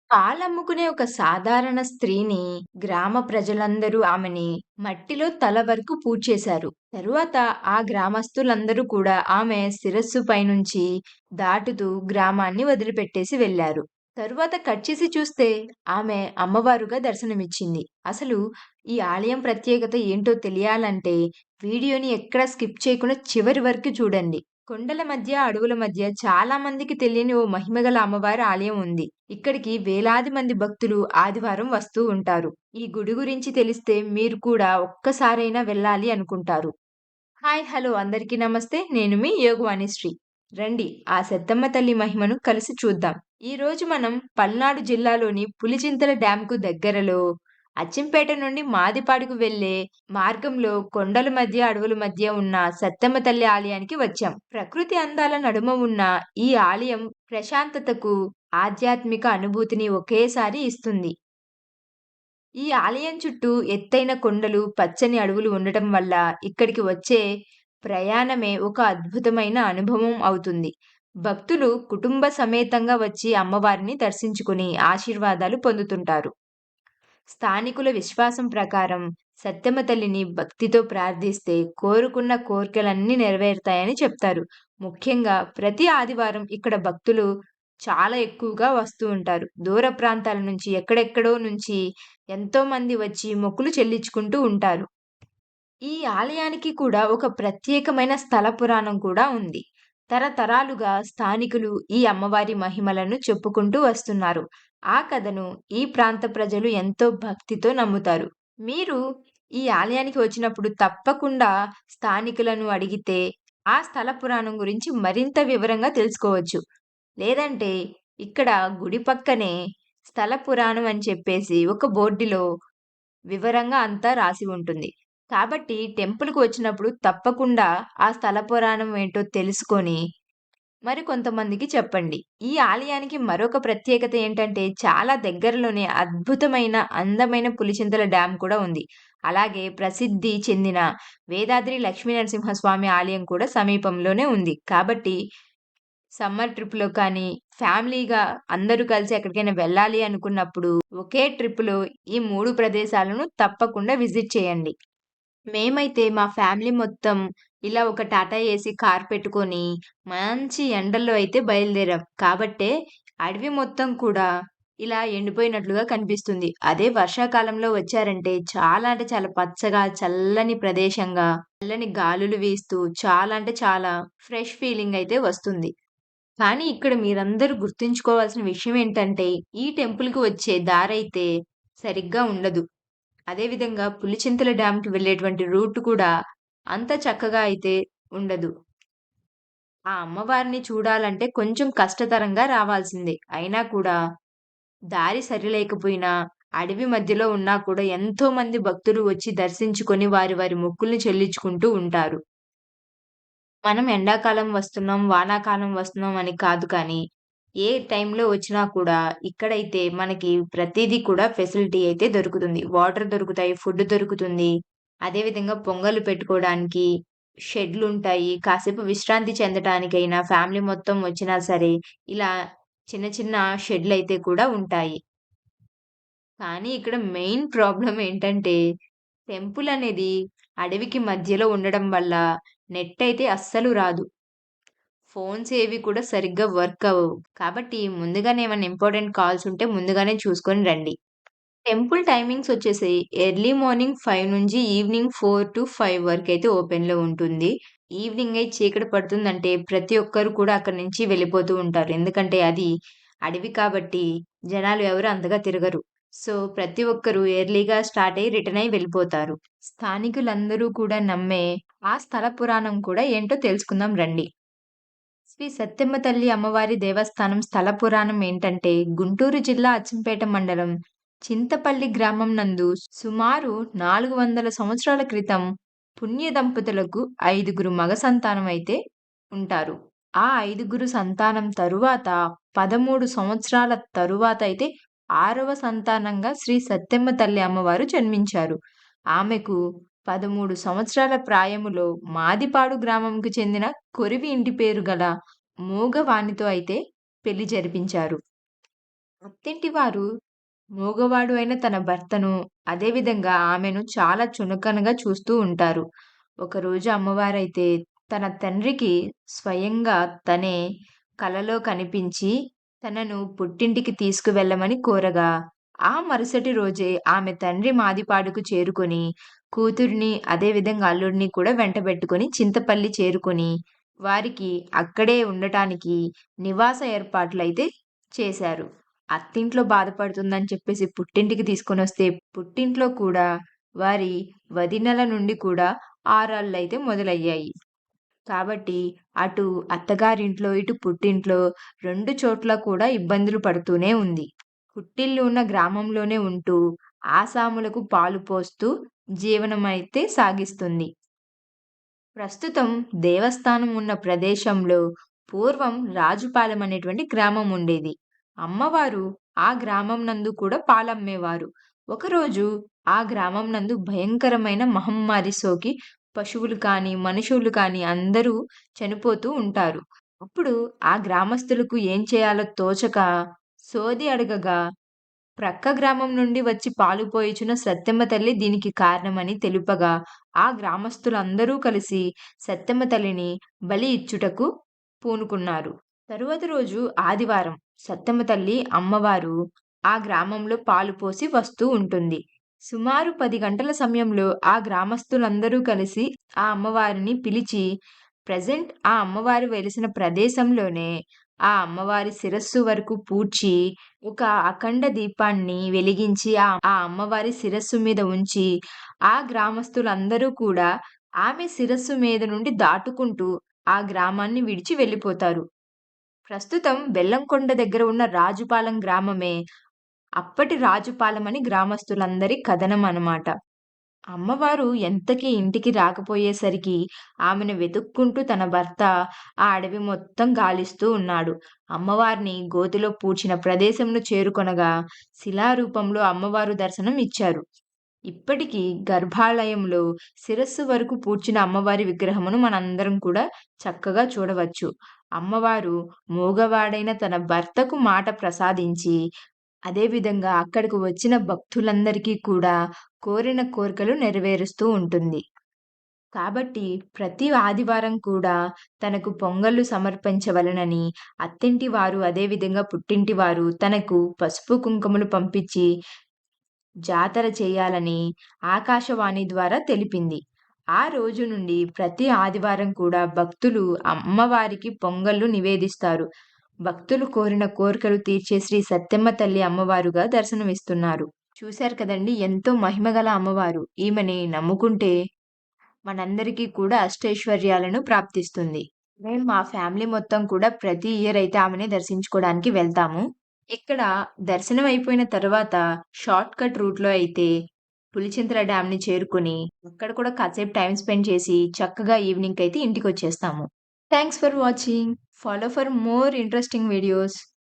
పాలమ్ముకునే ఒక సాధారణ స్త్రీని గ్రామ ప్రజలందరూ ఆమెని మట్టిలో తల వరకు పూడ్చేశారు. తరువాత ఆ గ్రామస్తులందరూ కూడా ఆమె శిరస్సు పైనుంచి దాటుతూ గ్రామాన్ని వదిలిపెట్టేసి వెళ్లారు. తరువాత కట్ చేసి చూస్తే ఆమె అమ్మవారుగా దర్శనమిచ్చింది. అసలు ఈ ఆలయం ప్రత్యేకత ఏంటో తెలియాలంటే వీడియోని ఎక్కడ స్కిప్ చేయకుండా చివరి వరకు చూడండి. కొండల మధ్య, అడవుల మధ్య చాలా మందికి తెలియని ఓ మహిమగల అమ్మవారి ఆలయం ఉంది. ఇక్కడికి వేలాది మంది భక్తులు ఆదివారం వస్తూ ఉంటారు. ఈ గుడి గురించి తెలిస్తే మీరు కూడా ఒక్కసారైనా వెళ్ళాలి అనుకుంటారు. హాయ్! హలో! అందరికీ నమస్తే. నేను మీ యోగవాణిశ్రీ. రండి ఆ సెద్దమ్మ తల్లి మహిమను కలిసి చూద్దాం. ఈరోజు మనం పల్నాడు జిల్లాలోని పులిచింతల డ్యాంకు దగ్గరలో అచ్చంపేట నుండి మాదిపాడుకు వెళ్ళే మార్గంలో కొండల మధ్య, అడవుల మధ్య ఉన్న సత్తమ్మ తల్లి ఆలయానికి వచ్చాం. ప్రకృతి అందాల నడుమ ఉన్న ఈ ఆలయం ప్రశాంతతకు, ఆధ్యాత్మిక అనుభూతిని ఒకేసారి ఇస్తుంది. ఈ ఆలయం చుట్టూ ఎత్తైన కొండలు, పచ్చని అడవులు ఉండటం వల్ల ఇక్కడికి వచ్చే ప్రయాణమే ఒక అద్భుతమైన అనుభవం అవుతుంది. భక్తులు కుటుంబ సమేతంగా వచ్చి అమ్మవారిని దర్శించుకుని ఆశీర్వాదాలు పొందుతుంటారు. స్థానికుల విశ్వాసం ప్రకారం సత్తెమ్మ తల్లిని భక్తితో ప్రార్థిస్తే కోరుకున్న కోర్కెలన్నీ నెరవేరుతాయని చెప్తారు. ముఖ్యంగా ప్రతి ఆదివారం ఇక్కడ భక్తులు చాలా ఎక్కువగా వస్తూ ఉంటారు. దూర ప్రాంతాల నుంచి ఎక్కడెక్కడో నుంచి ఎంతోమంది వచ్చి మొక్కులు చెల్లించుకుంటూ ఉంటారు. ఈ ఆలయానికి కూడా ఒక ప్రత్యేకమైన స్థల పురాణం కూడా ఉంది. తరతరాలుగా స్థానికులు ఈ అమ్మవారి మహిమలను చెప్పుకుంటూ వస్తున్నారు. ఆ కథను ఈ ప్రాంత ప్రజలు ఎంతో భక్తితో నమ్ముతారు. మీరు ఈ ఆలయానికి వచ్చినప్పుడు తప్పకుండా స్థానికులను అడిగితే ఆ స్థల పురాణం గురించి మరింత వివరంగా తెలుసుకోవచ్చు. లేదంటే ఇక్కడ గుడి పక్కనే స్థల పురాణం అని చెప్పేసి ఒక బోర్డులో వివరంగా అంతా రాసి ఉంటుంది. కాబట్టి టెంపుల్‌కి వచ్చినప్పుడు తప్పకుండా ఆ స్థల పురాణం ఏంటో తెలుసుకొని, మరి కొంతమందికి చెప్పండి. ఈ ఆలయానికి మరొక ప్రత్యేకత ఏంటంటే, చాలా దగ్గరలోనే అద్భుతమైన, అందమైన పులిచింతల డ్యామ్ కూడా ఉంది. అలాగే ప్రసిద్ధి చెందిన వేదాద్రి లక్ష్మీనరసింహస్వామి ఆలయం కూడా సమీపంలోనే ఉంది. కాబట్టి సమ్మర్ ట్రిప్‌లో కానీ, ఫ్యామిలీగా అందరూ కలిసి ఎక్కడికైనా వెళ్ళాలి అనుకున్నప్పుడు, ఒకే ట్రిప్‌లో ఈ 3 ప్రదేశాలను తప్పకుండా విజిట్ చేయండి. మేమైతే మా ఫ్యామిలీ మొత్తం ఇలా ఒక టాటా ఏసీ కార్ పెట్టుకొని, మంచి ఎండల్లో అయితే బయలుదేరాం. కాబట్టే అడవి మొత్తం కూడా ఇలా ఎండిపోయినట్లుగా కనిపిస్తుంది. అదే వర్షాకాలంలో వచ్చారంటే చాలా అంటే చాలా పచ్చగా, చల్లని ప్రదేశంగా, చల్లని గాలులు వీస్తూ చాలా అంటే చాలా ఫ్రెష్ ఫీలింగ్ అయితే వస్తుంది. కానీ ఇక్కడ మీరందరూ గుర్తుంచుకోవాల్సిన విషయం ఏంటంటే, ఈ టెంపుల్‌కి వచ్చే దారైతే సరిగ్గా ఉండదు. అదే విధంగా పులిచింతల డ్యామ్‌కి వెళ్ళేటువంటి రూట్ కూడా అంత చక్కగా అయితే ఉండదు. ఆ అమ్మవారిని చూడాలంటే కొంచెం కష్టతరంగా రావాల్సిందే. అయినా కూడా దారి సరిలేకపోయినా, అడవి మధ్యలో ఉన్నా కూడా ఎంతోమంది భక్తులు వచ్చి దర్శించుకొని వారి వారి మొక్కుల్ని చెల్లించుకుంటూ ఉంటారు. మనం ఎండాకాలం వస్తున్నాం, వానాకాలం వస్తున్నాం అని కాదు కానీ, ఏ టైంలో వచ్చినా కూడా ఇక్కడైతే మనకి ప్రతీదీ కూడా ఫెసిలిటీ అయితే దొరుకుతుంది. వాటర్ దొరుకుతాయి, ఫుడ్ దొరుకుతుంది. అదే విధంగా పొంగలు పెట్టుకోవడానికి షెడ్‌లుంటాయి. కాసేపు విశ్రాంతి చెందటానికైనా ఫ్యామిలీ మొత్తం వచ్చినా సరే, ఇలా చిన్న చిన్న షెడ్‌లయితే కూడా ఉంటాయి. కానీ ఇక్కడ మెయిన్ ప్రాబ్లమ్ ఏంటంటే, టెంపుల్ అనేది అడవికి మధ్యలో ఉండడం వల్ల నెట్ అయితే అస్సలు రాదు. ఫోన్స్ ఏవి కూడా సరిగ్గా వర్క్ అవ్వవు. కాబట్టి ముందుగానే ఏమన్నా ఇంపార్టెంట్ కాల్స్ ఉంటే ముందుగానే చూసుకొని రండి. టెంపుల్ టైమింగ్స్ వచ్చేసి ఎర్లీ మార్నింగ్ 5 నుంచి ఈవినింగ్ 4-5 వరకైతే ఓపెన్‌లో ఉంటుంది. ఈవినింగ్ అయి చీకటి పడుతుందంటే ప్రతి ఒక్కరు కూడా అక్కడి నుంచి వెళ్ళిపోతూ ఉంటారు. ఎందుకంటే అది అడవి కాబట్టి జనాలు ఎవరు అంతగా తిరగరు. సో, ప్రతి ఒక్కరు ఎర్లీగా స్టార్ట్ అయ్యి రిటర్న్ అయ్యి వెళ్ళిపోతారు. స్థానికులందరూ కూడా నమ్మే ఆ స్థల పురాణం కూడా ఏంటో తెలుసుకుందాం రండి. శ్రీ సత్తెమ్మ తల్లి అమ్మవారి దేవస్థానం స్థల పురాణం ఏంటంటే, గుంటూరు జిల్లా అచ్చంపేట మండలం చింతపల్లి గ్రామం నందు సుమారు 400 సంవత్సరాల క్రితం పుణ్య దంపతులకు 5గురు మగ సంతానం అయితే ఉంటారు. ఆ 5గురు సంతానం తరువాత 13 సంవత్సరాల తరువాత అయితే 6వ సంతానంగా శ్రీ సత్తెమ్మ తల్లి అమ్మవారు జన్మించారు. ఆమెకు 13 సంవత్సరాల ప్రాయములో మాదిపాడు గ్రామంకు చెందిన కొరివి ఇంటి పేరు గల మూగవానితో అయితే పెళ్లి జరిపించారు. అత్తింటి వారు మూగవాడు అయిన తన భర్తను, అదేవిధంగా ఆమెను చాలా చులకనగా చూస్తూ ఉంటారు. ఒకరోజు అమ్మవారైతే తన తండ్రికి స్వయంగా తనే కలలో కనిపించి, తనను పుట్టింటికి తీసుకువెళ్ళమని కోరగా, ఆ మరుసటి రోజే ఆమె తండ్రి మాదిపాడుకు చేరుకొని, కూతురిని అదేవిధంగా అల్లుడిని కూడా వెంటబెట్టుకొని చింతపల్లి చేరుకొని, వారికి అక్కడే ఉండటానికి నివాస ఏర్పాట్లయితే చేశారు. అత్తింట్లో బాధపడుతుందని చెప్పేసి పుట్టింటికి తీసుకొనొస్తే, పుట్టింట్లో కూడా వారి వదినల నుండి కూడా ఆరాళ్ళైతే మొదలయ్యాయి. కాబట్టి అటు అత్తగారింట్లో, ఇటు పుట్టింట్లో 2 చోట్ల కూడా ఇబ్బందులు పడుతూనే ఉంది. పుట్టిల్లు ఉన్న గ్రామంలోనే ఉంటూ, ఆసాములకు పాలు పోస్తూ జీవనమైతే సాగిస్తుంది. ప్రస్తుతం దేవస్థానం ఉన్న ప్రదేశంలో పూర్వం రాజుపాలెం అనేటువంటి గ్రామం ఉండేది. అమ్మవారు ఆ గ్రామం నందు కూడా పాలమ్మేవారు. ఒకరోజు ఆ గ్రామం నందు భయంకరమైన మహమ్మారి సోకి పశువులు కానీ, మనుషులు కానీ అందరూ చనిపోతూ ఉంటారు. అప్పుడు ఆ గ్రామస్తులకు ఏం చేయాలో తోచక సోది అడగగా ప్రక్క గ్రామం నుండి వచ్చి పాలు పోయిచున్న సత్తెమ్మ తల్లి దీనికి కారణమని తెలుపగా, ఆ గ్రామస్తులందరూ కలిసి సత్తెమ్మ తల్లిని బలి ఇచ్చుటకు పూనుకున్నారు. తరువాతి రోజు ఆదివారం. సత్తెమ్మ తల్లి అమ్మవారు ఆ గ్రామంలో పాలు పోసి వస్తూ ఉంటుంది. సుమారు 10 గంటల సమయంలో ఆ గ్రామస్తులందరూ కలిసి ఆ అమ్మవారిని పిలిచి, ఆ అమ్మవారు వెలిసిన ప్రదేశంలోనే ఆ అమ్మవారి శిరస్సు వరకు పూడ్చి ఒక అఖండ దీపాన్ని వెలిగించి ఆ అమ్మవారి శిరస్సు మీద ఉంచి, ఆ గ్రామస్తులందరూ కూడా ఆమె శిరస్సు మీద నుండి దాటుకుంటూ ఆ గ్రామాన్ని విడిచి వెళ్ళిపోతారు. ప్రస్తుతం బెల్లంకొండ దగ్గర ఉన్న రాజుపాలెం గ్రామమే అప్పటి రాజుపాలెం అని గ్రామస్తులందరి కథనం అన్నమాట. అమ్మవారు ఎంతకీ ఇంటికి రాకపోయేసరికి ఆమెను వెతుక్కుంటూ తన భర్త ఆ అడవి మొత్తం గాలిస్తూ ఉన్నాడు. అమ్మవారిని గోతిలో పూడ్చిన ప్రదేశంను చేరుకొనగా శిలారూపంలో అమ్మవారు దర్శనం ఇచ్చారు. ఇప్పటికీ గర్భాలయంలో శిరస్సు వరకు పూడ్చిన అమ్మవారి విగ్రహమును మనందరం కూడా చక్కగా చూడవచ్చు. అమ్మవారు మూగవాడైన తన భర్తకు మాట ప్రసాదించి అదే విధంగా అక్కడకు వచ్చిన భక్తులందరికీ కూడా కోరిన కోరికలు నెరవేరుస్తూ ఉంటుంది. కాబట్టి ప్రతి ఆదివారం కూడా తనకు పొంగళ్ళు సమర్పించవలెనని అత్తింటి వారు, అదే విధంగా పుట్టింటి వారు తనకు పసుపు, కుంకుమలు పంపించి జాతర చేయాలని ఆకాశవాణి ద్వారా తెలిపింది. ఆ రోజు నుండి ప్రతి ఆదివారం కూడా భక్తులు అమ్మవారికి పొంగళ్ళు నివేదిస్తారు. భక్తులు కోరిన కోరికలు తీర్చే శ్రీ సత్తెమ్మ తల్లి అమ్మవారుగా దర్శనమిస్తున్నారు. చూశారు కదండీ! ఎంతో మహిమగల అమ్మవారు. ఈమెని నమ్ముకుంటే మనందరికీ కూడా అష్టైశ్వర్యాలను ప్రాప్తిస్తుంది. మేము మా ఫ్యామిలీ మొత్తం కూడా ప్రతి ఇయర్ అయితే ఆమెని దర్శించుకోవడానికి వెళ్తాము. ఇక్కడ దర్శనం అయిపోయిన తర్వాత షార్ట్ కట్ రూట్‌లో అయితే పులిచింతల డ్యామ్‌ని చేరుకొని, అక్కడ కూడా కాసేపు టైమ్ స్పెండ్ చేసి చక్కగా ఈవినింగ్‌కైతే ఇంటికొచ్చేస్తాము. Thanks for watching. Follow for more interesting videos.